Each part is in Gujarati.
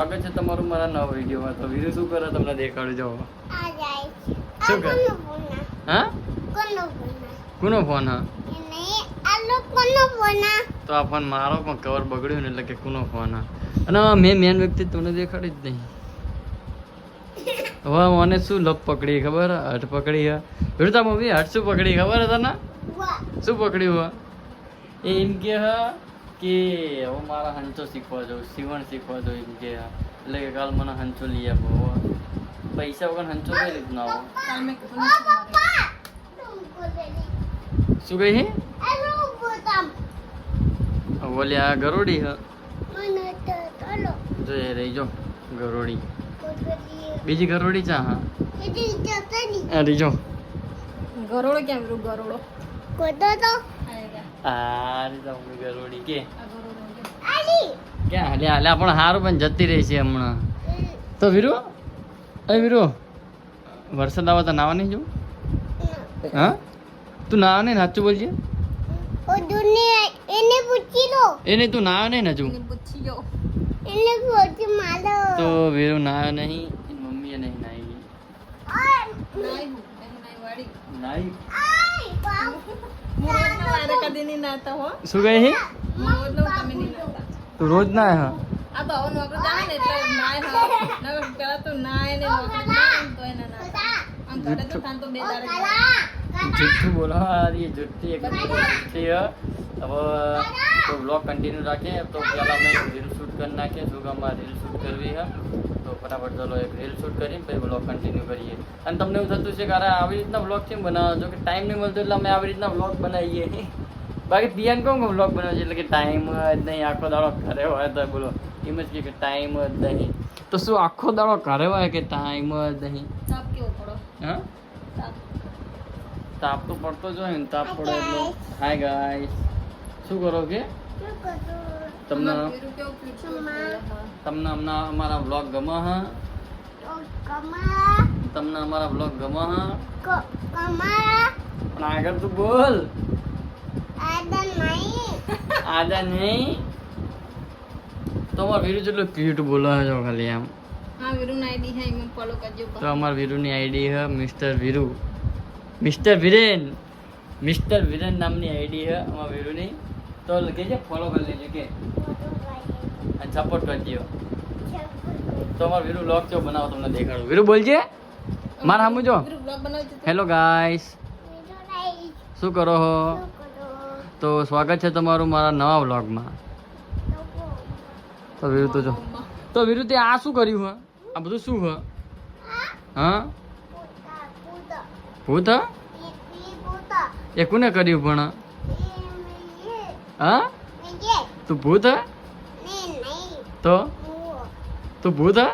સ્વાગત છે તમારું મારા નવા વિડીયોમાં. તો વીરુ શું કરે તમને દેખાડું. જો શું કરે? હા કોનો ફોન? હા તો આ ફોન મારો પણ કવર બગડ્યું ને એટલે કે કોનો ફોન? હા અને મેન વ્યક્તિ તમને દેખાડી જ નહીં. હવે મને શું લપ પકડી ખબર? હટ પકડી હે વિરુતા મમ્મી. હટ શું પકડી ખબર હતા ને? શું પકડ્યું? એ એમ કે કે હું મારા હંચો શીખવા જાઉં, સીવણ શીખવા જાઉં એમ કે. એટલે કે કાલ મને હંચો લઈ આપો. પૈસા વગર હંચો કઈ રીતના આવો? શું કહી? બોલે આ ગરોડી હ જો એ રહી જો ગરોડી. બીજી ગરોડી ચા? હા અરે જો ગરોડો ક્યાં? ગરોડો ગરોડી કે ક્યાં હાલ્યા હાલ્યા પણ સારું પણ જતી રહી છે હમણાં. તો વીરુ વીરુ વરસાદ આવે તો નાવા નહીં જવું? હા તું નાવા નહીં? સાચું બોલજે. એને તું નાવા નહીં ને હજુ? તો વીરુ નાયો નહીં, મમ્મીએ નહીં નાઈ. શું કહે? તું રોજ ના હા? જુઠ્ઠું બોલવા જુઠ્ઠી એક જુઠ્ઠી. હવે તો બ્લોગ કન્ટિન્યુ રાખીએ. તો પહેલાં અમે રીલ શૂટ કરી નાખીએ. શું કામમાં રીલ શૂટ કરવી છે તો ફટાફટ ચાલો એક રીલ શૂટ કરીને પછી બ્લોગ કન્ટિન્યુ કરીએ. અને તમને એવું થતું છે કે અરે આવી રીતના બ્લોગ કેમ બનાવો છો? કે ટાઈમ નહીં મળતો એટલે અમે આવી રીતના બ્લોગ બનાવીએ. બાકી પિયાન કોણ બ્લોગ બનાવે છે એટલે કે ટાઈમ જ નહીં. આખો દાડો ઘરે હોય તો બોલો એમ જ કે ટાઈમ જ નહીં. તો શું આખો દાડો ઘરે હોય કે ટાઈમ જ નહીં? હા તાપ તો પડતો જ હોય ને. તાપ પડે એટલે હાય ગાઈસ શું કરો કે તમને હમણાં અમારા બ્લોગ ગમે? હા તમને અમારા બ્લોગ ગમે? હા પણ આગળ તું બોલ. આદા નહીં તો અમારા વીરુ જેટલું ક્યુટ બોલાવે છો ખાલી આમ. તો અમારા વીરુની આઈડી છે મિસ્ટર વિરેન નામની આઈડી છે અમારા વીરુની. તો કહેજે ફોલો કરી લેજો કે અને સપોર્ટ કરજો. તો અમારા વીરુ બ્લોગ કેવો બનાવો તમને દેખાડું. વીરુ બોલજે મારા સામું જો. હેલો ગાઈસ શું કરો હો? તો સ્વાગત છે તમારું મારા નવા વ્લોગમાં. તો વીરુ તો જો તો વીરુ તે આ શું કર્યું હે? આ બધું શું હે? હા ભૂત હ? એ કોને કર્યું પણ? હા તું ભૂત હે? તો તું ભૂત હે?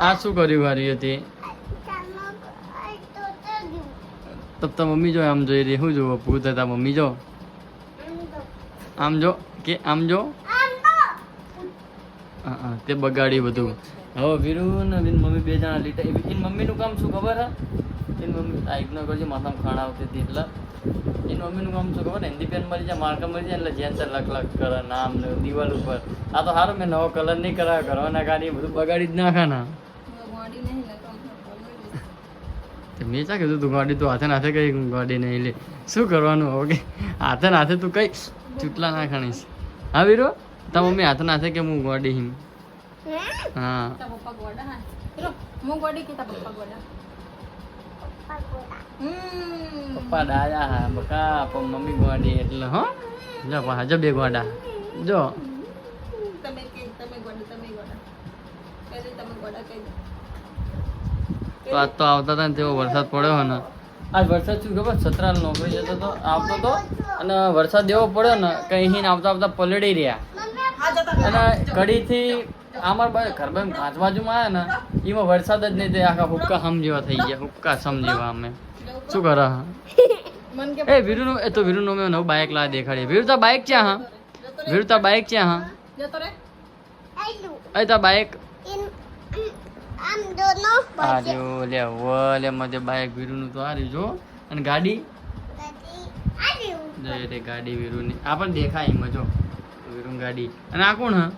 આ શું કર્યું હારી હતી? તબ તો મમ્મી જો આમ જોઈ રહી. શું જોવો? ભૂત હતા મમ્મી જો આમ જો કે આમ જો. હા તે બગાડી બધું. હવે વીરુ ને મમ્મી બે જણા લીટા. એની મમ્મીનું કામ શું ખબર હે? એની મમ્મી આ ઇગ્નોર કરજે માથામાં ખાણા આવતી હતી એટલે. એની મમ્મીનું કામ શું ખબર? હિન્દી પેન મળી જાય માર્કા મળી જાય એટલે જેન લખ કરે નામ ને દિવાલ ઉપર. આ તો સારું મેં નવો કલર નહીં કરાવ્યો. કરવાના ગાડી બધું બગાડી જ નાખાના. મેં ચા કીધું તું ગાડી તું હાથે કઈ ગાડી નહીં લે. શું કરવાનું હવે? હાથે તું કઈ ચૂટલા ના ખાણીશ. હા વીરો તાર મમ્મી હાથે કે હું ગાડી હિમ? હા પપ્પા ડાયા હા બકા પણ મમ્મી ગાડી એટલે હો. જો હાજો બે ગાડા જો. તો આજ તો આવતા હતા ને તેવો વરસાદ પડ્યો ને. આજ વરસાદ શું ખબર? સતરાલ નોકરી જતો હતો આવતો હતો અને વરસાદ એવો પડ્યો ને કે અહીં આવતા પલળી રહ્યા. અને કડીથી અમાર ઘર આજુબાજુમાં આવ્યા ને એમાં વરસાદ જ નહીં થાય. આખા હુક્કા સમ જેવા થઈ ગયા. હુક્કા સમ જેવા અમે શું કરે? એ વીરુનું એ તો વીરુનું મેં નવું બાઇક લાવી દેખાડીએ. વીરુ તાર બાઇક ક્યાં? હા વીરુ તાર બાઇક ક્યાં? હા એ તાર બાઇક લે મધે બાઇક વીરુનું તો આ જો. અને ગાડી ગાડી વીરુની આ પણ દેખાય એમાં જો વીરુ ગાડી. અને આ કોણ? હા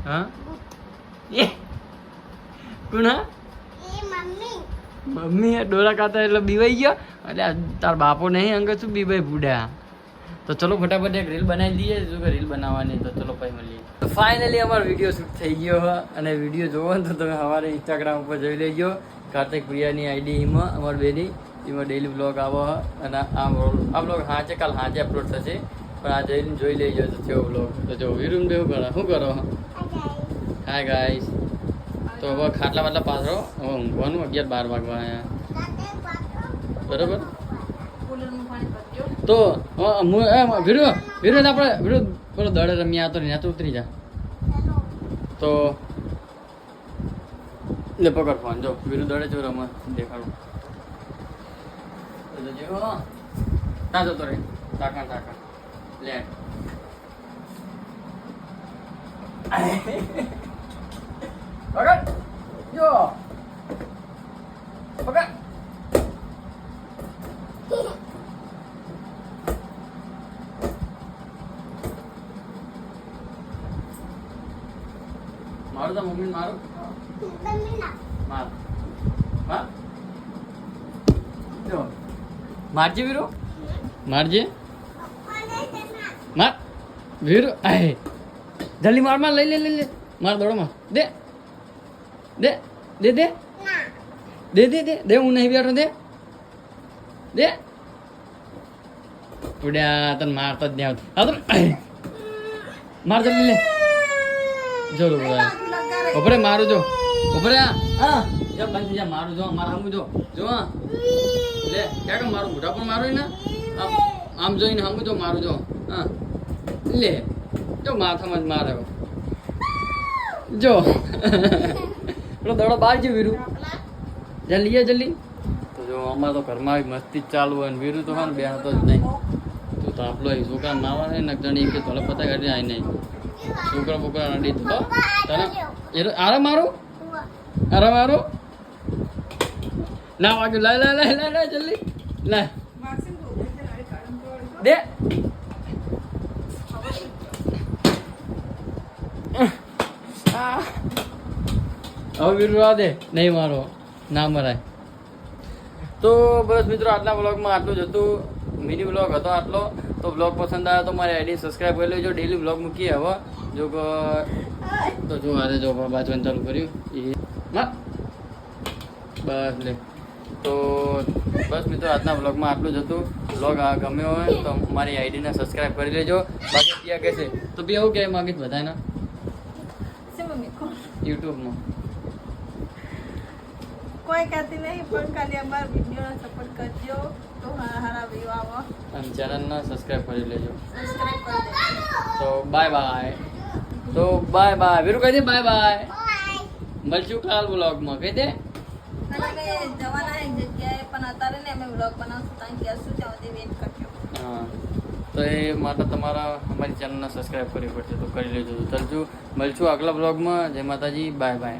હા એ કોણ હા મમ્મી ડોરા ખાતા એટલે બીવાઈ ગયો એટલે તાર બાપો નહીં અંગે શું બીવાઈ ભૂડ્યા તો ચલો ફટાફટ એક રીલ બનાવી દઈએ શું કે રીલ બનાવવાની તો ચલો પછી મળીએ તો ફાઇનલી અમારો વિડીયો શૂટ થઈ ગયો હોય અને વિડીયો જોવો ને તો તમે અમારે ઇન્સ્ટાગ્રામ ઉપર જોઈ લેજો કાર્તિક પ્રિયાની આઈડીમાં અમારી બેની એમાં ડેલી બ્લોગ આવો હોય અને આ બ્લોગ હાંચે કાલ હાંચે અપલોડ થશે પણ આ જઈને જોઈ લેજો તો કેવો બ્લોગ તો જો વીરુન બે શું કરો હાય ગાઈસ તો હવે ખાટલા વાટલા પાછળ હવે ઊંઘવાનું 11-12 વાગવા આવ્યા બરાબર તો વિડીયો આપણે વિડીયો પેલો દડે રમ્યા તો ત્યાં તો ઉતરી જા તો લે પકડ ફોન જો વિડીયો દડે જો રમવા દેખાડું તો જો ના જતો રે ટાકા લે પકડ જો પકડ મારું તો મમ્મી મારું માર માર જો મારજે વીરો મારજે માર વીરો આય જલ્દી માર માર લઈ લે માર દોડો માર દે દે દે દે દે દે દે દે હું નહીં બેઠો દે દે પુડ્યા તને મારતો જ નહીં આવતું માર જલ્દી લે જો લો ઉપરે મારું જો ઉપરે હા જો બંધ જા મારું જો મારા હમું જો હા લે ક્યાં કે મારું મોઢા પર મારું ને આમ જોઈને હમું જો મારું જો હા લે જો માથામાં જ મારે જો પેલો દડો બહાર જ વીરું જલ્દી તો જો અમારે તો ઘરમાં મસ્તી જ ચાલુ હોય ને વીરું તો હા બે હતો જ નહીં તો તાપલો છોકરા માવા ને નકજણી કે થોડા પતા કાઢી આય નહીં છોકરા બોકરા નડી તો તને આરે મારું ના વાગ્યું લે જલ્દી લે દે હવે વીરવા દે નહીં મારો ના મરાય તો બસ મિત્રો આટલા બ્લોગમાં આટલું જ હતું મિની બ્લોગ હતો આટલો તો બ્લોગ પસંદ આવ્યો તો મારી આઈડી સબસ્ક્રાઈબ કરી લેજો ડેલી બ્લોગ મૂકીએ હવે જો તો જો હારે જો વાંચવાનું ચાલુ કર્યું એ બસ લે તો બસ મિત્રો આજના બ્લોગમાં આટલું જ હતું બ્લોગ આ ગમ્યો હોય તો મારી આઈડીને સબસ્ક્રાઈબ કરી લેજો બાકી ત્યાં કહેશે તો બી એવું કહેવા માંગીશ બધાને યુટ્યુબમાં કોઈ કહેતી નહીં પણ ખાલી અમારા વિડીયોને સપોર્ટ કરજો તો હારા વ્યૂ આવો અને ચેનલને સબસ્ક્રાઈબ કરી લેજો સબસ્ક્રાઇબ કરી દેજો તો બાય વીરુ કહી દે બાય મળશું કાલ બ્લોગમાં કહી દે અને અમે જવાના એક જગ્યાએ પણ અત્યારે ને અમે વ્લોગ બનાવશું ત્યાં કહેશું ત્યાં સુધી વેઇટ કરજો હા તો એ માટે તમારા અમારી ચેનલને સબસ્ક્રાઈબ કરવી પડશે તો કરી લેજો ચાલજો મળશું આગલા બ્લોગમાં જય માતાજી બાય